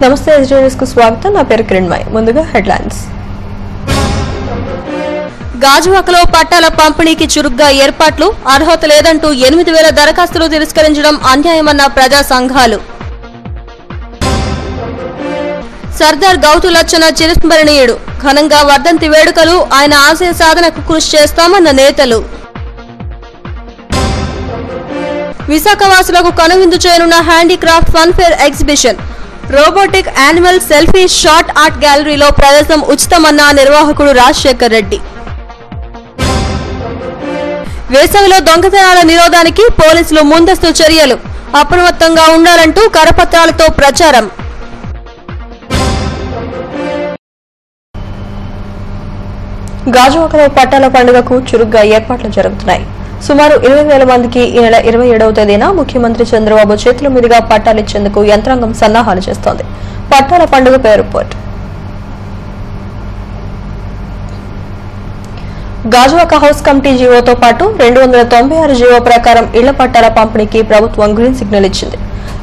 నమస్తే SG news కు స్వాగతం. నా పేరు కిరణ్మయ్. ముందుగా హెడ్లైన్స్. గాజువాకలో పట్టాల పంపిణీకి చురుగ్గా ఏర్పాట్లు. అర్హత లేదంటూ 8,000 దరఖాస్తులు తిరస్కరించడం అన్యాయమన్న ప్రజా సంఘాలు. సర్దార్ గౌతు లచ్చన చిరస్మరణీయుడు. ఘనంగా వర్ధంతి వేడుకలు. ఆయన ఆశయ సాధనకు కృషి చేస్తామన్న నేతలు. విశాఖవాసులకు కనువిందు చేయనున్న handicraft funfair exhibition. Robotic animal selfie short art గ్యాలరీలో ప్రదర్శనం ఉచితమన్న నిర్వాహకుడు రాజశేఖర్ రెడ్డి. వేసవిలో దొంగతనాల నిరోధానికి పోలీసులు ముందస్తు చర్యలు. అప్రమత్తంగా ఉండాలంటూ కరపత్రాలతో ప్రచారం. గాజువాకలో పట్టాల పండుగకు చురుగ్గా ఏర్పాట్లు జరుగుతున్నాయి. సుమారు 20,000 మందికి ఈ నెల 27వ తేదీన ముఖ్యమంత్రి చంద్రబాబు చేతుల మీదుగా పట్టాలిచ్చేందుకు యంత్రాంగం సన్నాహాలు చేస్తోంది. పట్టాల పండుగపై రిపోర్ట్. గాజువాక హౌస్ కమిటీ జీవోతో పాటు 296 జీవో ప్రకారం ఇళ్ల పట్టాల పంపిణీకి ప్రభుత్వం గ్రీన్ సిగ్నల్ ఇచ్చింది.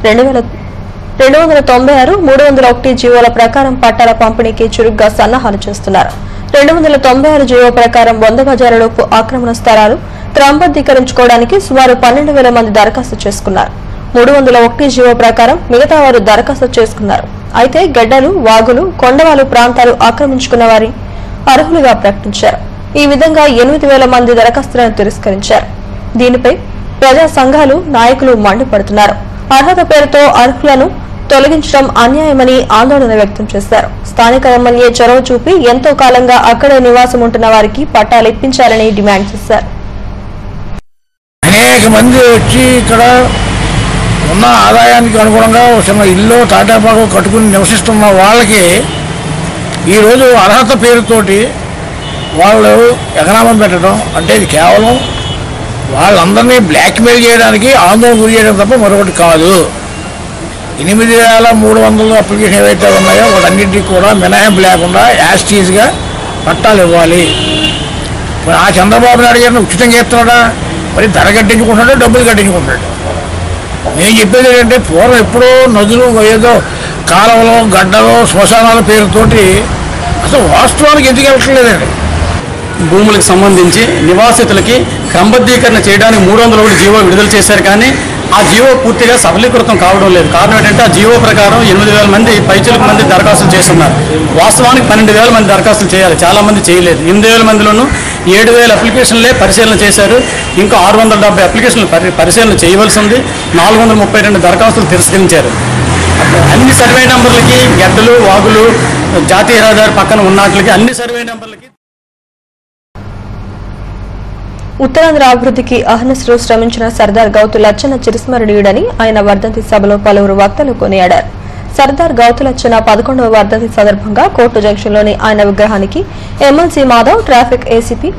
296, 301 జీవోల ప్రకారం పట్టాల పంపిణీకి చురుగ్గా సన్నాహాలు చేస్తున్నారు. 296 జీవో ప్రకారం 100 గజాలలోపు ఆక్రమణ స్థలాలు క్రమబద్దీకరించుకోవడానికి సుమారు 12,000 మంది దరఖాస్తు చేసుకున్నారు. 301 జీవో ప్రకారం మిగతా వారు దరఖాస్తు చేసుకున్నారు. అయితే గెడ్డలు, వాగులు, కొండవాలు ప్రాంతాలు ఆక్రమించుకున్న వారి అర్హులుగా ప్రకటించారు. ఈ విధంగా 8,000 మంది దరఖాస్తులను తిరస్కరించారు. దీనిపై ప్రజా సంఘాలు, నాయకులు మండిపడుతున్నారు. అర్హత పేరుతో అర్హులను తొలగించడం అన్యాయమని ఆందోళన వ్యక్తం చేశారు. స్థానిక ఎమ్మెల్యే చొరవ చూపి ఎంతో కాలంగా అక్కడే నివాసం ఉంటున్న వారికి పట్టాలు ఇప్పించాలని డిమాండ్ చేశారు. అనేక మంది వచ్చి ఇక్కడ ఉన్న ఆదాయానికి అనుగుణంగా చిన్న ఇల్లు తాటాపాకు కట్టుకుని నివసిస్తున్న వాళ్ళకి ఈరోజు అర్హత పేరుతోటి వాళ్ళు ఎకనామం పెట్టడం అంటే ఇది కేవలం వాళ్ళందరినీ బ్లాక్మెయిల్ చేయడానికి, ఆందోళన గురి చేయడం తప్ప మరొకటి కాదు. 8,300 అప్లికేషన్ ఏవైతే ఉన్నాయో వాటన్నింటినీ కూడా మినహాయింపు లేకుండా యాస్టీజ్గా పట్టాలు ఇవ్వాలి. ఆ చంద్రబాబు నాయుడు గారిని ఉచితంగా ఇస్తున్నాడా, మరి ధర కట్టించుకుంటాడు, డబ్బులు కట్టించుకుంటాడు. నేను చెప్పేది ఏంటంటే పూర్వం ఎప్పుడో నదులు, ఏదో కాలువలు, గడ్డలు, శ్మశానాల పేరుతోటి అసలు వాస్తవానికి ఎందుకు వెళ్ళట్లేదండి. భూములకు సంబంధించి నివాసితులకి క్రమబద్ధీకరణ చేయడానికి 301 జీవో విడుదల చేశారు. కానీ ఆ జీవో పూర్తిగా సఫలీకృతం కావడం లేదు. కారణం ఏంటంటే ఆ జీవో ప్రకారం 8,000 మంది పైచిలకు మంది దరఖాస్తులు చేస్తున్నారు. వాస్తవానికి 12,000 మంది దరఖాస్తులు చేయాలి, చాలా మంది చేయలేదు. 8,000 మందిలోనూ 7,000 అప్లికేషన్లే పరిశీలన చేశారు. ఇంకా 670 అప్లికేషన్లు పరిశీలన చేయవలసి ఉంది. 432 దరఖాస్తులు తిరస్కరించారు. అన్ని సర్వే నెంబర్లకి గడ్డలు, వాగులు, జాతీయ రహదారి పక్కన ఉన్నట్లకి అన్ని సర్వే నెంబర్లకి. ఉత్తరాంధ్ర అభివృద్ధికి అహర్నిశలు శ్రమించిన సర్దార్ గౌతు లచ్చన చిరస్మరణీయుడని ఆయన వర్ధంతి సభలో పలువురు వక్తలు కొనియాడారు. సర్దార్ గౌతు లచ్చన 11వ వర్ధంతి సందర్భంగా కోర్టు జంక్షన్లోని ఆయన విగ్రహానికి MLC Madhav, traffic ACP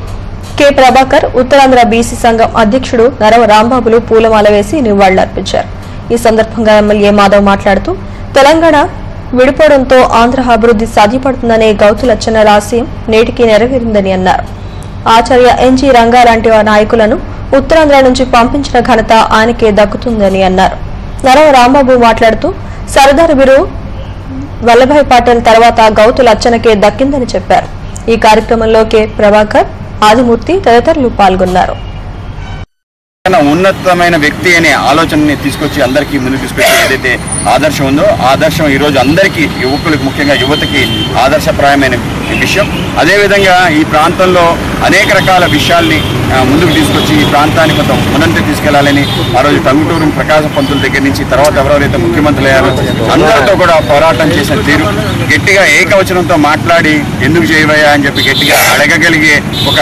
K Prabhakar, Uttarandhra BC సంఘం అధ్యక్షుడు నరవ రాంబాబులు పూలమాల వేసి నివాళులర్పించారు. ఈ సందర్భంగా ఎమ్మెల్యే మాధవ్ మాట్లాడుతూ తెలంగాణ విడిపోవడంతో ఆంధ్ర అభివృద్ధి సాధ్యపడుతుందనే గౌతు లచ్చన ఆశయం నేటికి నెరవేరిందని అన్నారు. ఆచార్య ఎన్జీ రంగా లాంటి నాయకులను ఉత్తరాంధ్ర నుంచి పంపించిన ఘనత ఆయనకే దక్కుతుందని అన్నారు. నరవ రాంబాబు మాట్లాడుతూ సర్దార్ వీరు వల్లభాయ్ పటేల్ తర్వాత గౌతు లచ్చనకే దక్కిందని చెప్పారు. ఈ కార్యక్రమంలో కె ప్రభాకర్, ఆదిమూర్తి తదితరులు పాల్గొన్నారు. ఉన్నతమైన వ్యక్తి అనే ఆలోచనని తీసుకొచ్చి అందరికీ ముందుకు తీసుకొచ్చి ఏదైతే ఆదర్శం ఉందో ఆ ఆదర్శం ఈరోజు అందరికీ, యువకులకు, ముఖ్యంగా యువతకి ఆదర్శప్రాయమైన విషయం. అదేవిధంగా ఈ ప్రాంతంలో అనేక రకాల విషయాల్ని ముందుకు తీసుకొచ్చి ఈ ప్రాంతాన్ని కొంత ముందంటే తీసుకెళ్లాలని ఆ రోజు టంగుటూరు ప్రకాశం పంతుల దగ్గర నుంచి తర్వాత ఎవరెవరైతే ముఖ్యమంత్రులు అయ్యారో అందరితో కూడా పోరాటం చేసిన తీరు, గట్టిగా ఏకవచనంతో మాట్లాడి ఎందుకు చేయవయ్యా అని చెప్పి గట్టిగా అడగగలిగే ఒక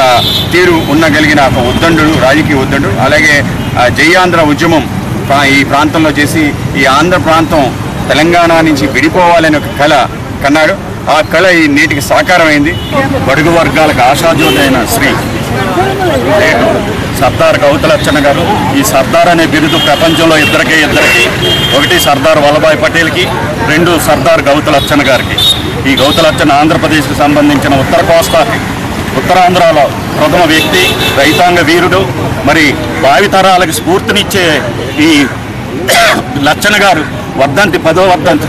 తీరు ఉండగలిగిన ఒక ఉద్దండు, రాజకీయ ఉద్దండు. అలాగే జై ఆంధ్ర ఉద్యమం ఈ ప్రాంతంలో చేసి ఈ ఆంధ్ర ప్రాంతం తెలంగాణ నుంచి విడిపోవాలని ఒక కళ కన్నాడు. ఆ కళ ఈ నేటికి సాకారమైంది. బడుగు వర్గాలకు ఆశాజ్యోతి అయిన శ్రీ సర్దార్ గౌతు లచ్చన గారు. ఈ సర్దార్ అనే బిరుదు ప్రపంచంలో ఇద్దరికి, ఒకటి సర్దార్ వల్లభాయ్ పటేల్కి, 2 సర్దార్ గౌతు లచ్చన గారికి. ఈ గౌతు లచ్చన ఆంధ్రప్రదేశ్కి సంబంధించిన ఉత్తరాంధ్రలో ప్రథమ వ్యక్తి, రైతాంగ వీరుడు. మరి భావితరాలకు స్ఫూర్తినిచ్చే ఈ లచ్చన గారు వర్ధంతి 10వ వర్ధంతి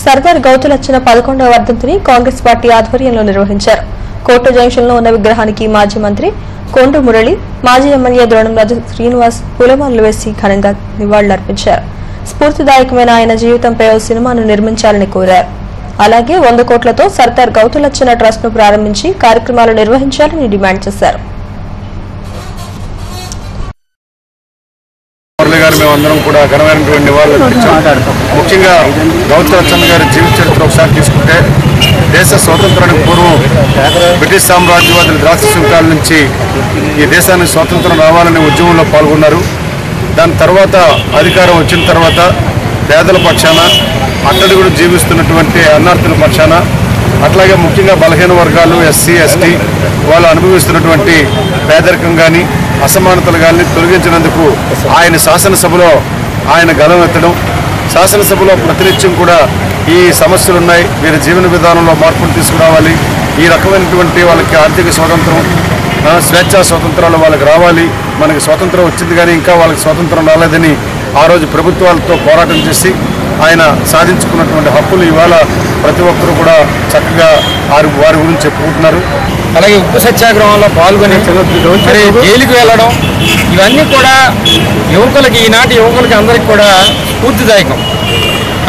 సర్దార్ గౌతులచ్చన 11వ వర్ధంతిని కాంగ్రెస్ పార్టీ ఆధ్వర్యంలో నిర్వహించారు. కోర్టు జంక్షన్లో ఉన్న విగ్రహానికి మాజీ మంత్రి కొండు మురళి, మాజీ ఎమ్మెల్యే ద్రోణంరాజు శ్రీనివాస్ పూలమాలలు వేసి ఘనంగా నివాళులర్పించారు. స్ఫూర్తిదాయకమైన ఆయన జీవితంపై ఓ సినిమాను నిర్మించాలని కోరారు. అలాగే 100 కోట్లతో సర్దార్ గౌతులచ్చన ట్రస్ట్ ను ప్రారంభించి కార్యక్రమాలు నిర్వహించాలని డిమాండ్ చేశారు. మేమందరం కూడా ఘనమైనటువంటి నివాళులు అర్పించాం. ముఖ్యంగా గౌతులచ్చన్న గారి జీవిత చరిత్ర ఒకసారి తీసుకుంటే దేశ స్వాతంత్రానికి పూర్వం బ్రిటిష్ సామ్రాజ్యవాదుల ద్రాక్ష సుంకాల నుంచి ఈ దేశానికి స్వాతంత్రం రావాలనే ఉద్యమంలో పాల్గొన్నారు. దాని తర్వాత అధికారం వచ్చిన తర్వాత పేదల పక్షాన, అట్టడుగుడు జీవిస్తున్నటువంటి అన్నార్థుల పక్షాన, అట్లాగే ముఖ్యంగా బలహీన వర్గాలు, ఎస్సీ ఎస్టీ వాళ్ళు అనుభవిస్తున్నటువంటి పేదరికం కానీ అసమానతలు కానీ తొలగించినందుకు ఆయన శాసనసభలో ఆయన గళం ఎత్తడం, శాసనసభలో ప్రతినిత్యం కూడా ఈ సమస్యలు ఉన్నాయి, వీరి జీవన విధానంలో మార్పులు తీసుకురావాలి, ఈ రకమైనటువంటి వాళ్ళకి ఆర్థిక స్వాతంత్రం, స్వేచ్ఛా స్వాతంత్రాలు వాళ్ళకి రావాలి, మనకి స్వాతంత్రం వచ్చింది కానీ ఇంకా వాళ్ళకి స్వాతంత్రం రాలేదని ఆ రోజు ప్రభుత్వాలతో పోరాటం చేసి ఆయన సాధించుకున్నటువంటి హక్కులు ఇవాళ ప్రతి ఒక్కరూ కూడా చక్కగా వారి గురించి చెప్పుకుంటున్నారు. అలాగే ఉప్పు సత్యాగ్రహంలో పాల్గొని మరి జైలుకి వెళ్ళడం, ఇవన్నీ కూడా యువకులకి, ఈనాటి యువకులకి అందరికీ కూడా స్ఫూర్తిదాయకం.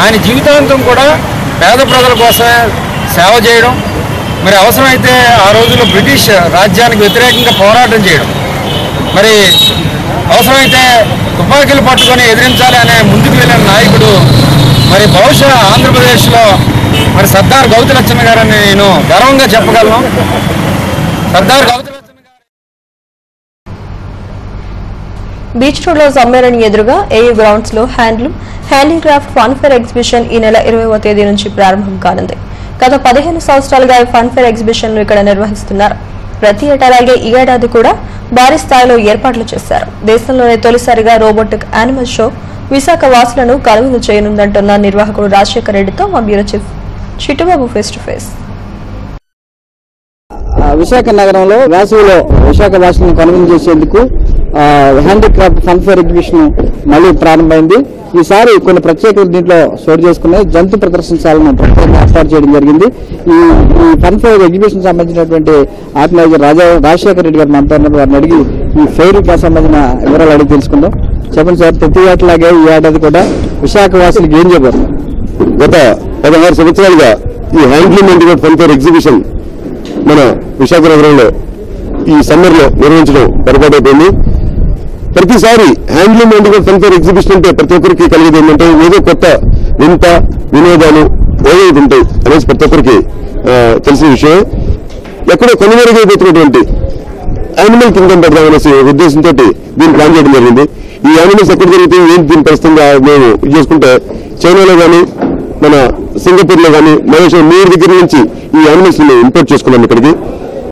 ఆయన జీవితాంతం కూడా పేద ప్రజల కోసం సేవ చేయడం, మరి అవసరమైతే ఆ రోజుల్లో బ్రిటిష్ రాజ్యానికి వ్యతిరేకంగా పోరాటం చేయడం, మరి అవసరమైతే తుపాకీలు పట్టుకొని ఎదిరించాలి అనే ముందుకు వెళ్ళిన నాయకుడు. మరి బహుశా ఆంధ్రప్రదేశ్లో మరి సర్దార్ గౌతులచ్చన్న గారని నేను గర్వంగా చెప్పగలను. సర్దార్ గౌతులచ్చన్న గారు బీచ్ రోడ్ లో సమ్మేళనం ఎదురుగా ఏయూ గ్రౌండ్స్ లో హ్యాండీక్రాఫ్ట్ ఫన్ఫేర్ ఎగ్జిబిషన్ ఈ నెల 20వ తేదీ నుంచి ప్రారంభం కానుంది. గత 15 సంవత్సరాలుగా ఈ ఫన్ఫేర్ ఎగ్జిబిషన్ ను ఇక్కడ నిర్వహిస్తున్నారు. ప్రతి ఏటాలాగే ఈ ఏడాది కూడా భారీ స్థాయిలో ఏర్పాట్లు చేశారు. దేశంలోనే తొలిసారిగా రోబోటిక్ యానిమల్ షో విశాఖ వాసులను కనుగొలు చేయనుందంటున్న నిర్వాహకుడు రాజశేఖర్ రెడ్డితో మా bureau chief Chittubabu face to face. Visakha నగరంలో వేసవిలో విశాఖ వాసులను కనుగొలు చేసేందుకు హ్యాండీక్రాఫ్ట్ ఫన్ఫేర్ ఎగ్జిబిషన్ మళ్ళీ ప్రారంభమైంది. ఈసారి కొన్ని ప్రత్యేకతలు దీంట్లో చోటు చేసుకున్నాయి. జంతు ప్రదర్శనశాలను ప్రత్యేకంగా ఏర్పాటు చేయడం జరిగింది. ఈ ఫన్ఫేర్ ఎగ్జిబిషన్ సంబంధించినటువంటి ఆర్గనైజర్ రాజశేఖర్ రెడ్డి గారు మనతో ఉన్నారు. వారిని అడిగి ఈ ఫెయిర్ కి సంబంధించిన వివరాలు అడిగి తెలుసుకుందాం. చెప్పండి సార్, ప్రతి ఏటలాగే ఈ ఏడాది కూడా విశాఖ వాసులకు ఏం చెప్పారు? గత 16 సంవత్సరాలుగా ఈ హ్యాండ్లూమ్ అండ్ ఫన్ఫేర్ ఎగ్జిబిషన్ మన విశాఖ నగరంలో ఈ సమ్మర్ లో నిర్వహించడం పొరపాటైపోయింది. ప్రతిసారి హ్యాండ్లూమ్ అండ్ ఫన్ఫేర్ ఎగ్జిబిషన్ అంటే ప్రతి ఒక్కరికి కలిగేది ఏంటంటే ఏదో కొత్త వింత వినోదాలు ఏదో ఉంటాయి అనేసి ప్రతి ఒక్కరికి తెలిసిన విషయం. ఎక్కడో కనుమరుగైపోతున్నటువంటి యానిమల్ కింగ్డమ్ పెడదామనేసి ఉద్దేశంతో దీన్ని ప్లాన్ చేయడం జరిగింది. ఈ యానిమల్స్ ఎక్కడ జరుగుతాయి, ఏంటి దీని పరిస్థితిగా మేము ఇది చేసుకుంటే చైనాలో కానీ మన సింగపూర్ లో కానీ మలేషియా 3 దగ్గర నుంచి ఈ యానిమల్స్ ని ఇంపోర్ట్ చేసుకున్నాం ఇక్కడికి.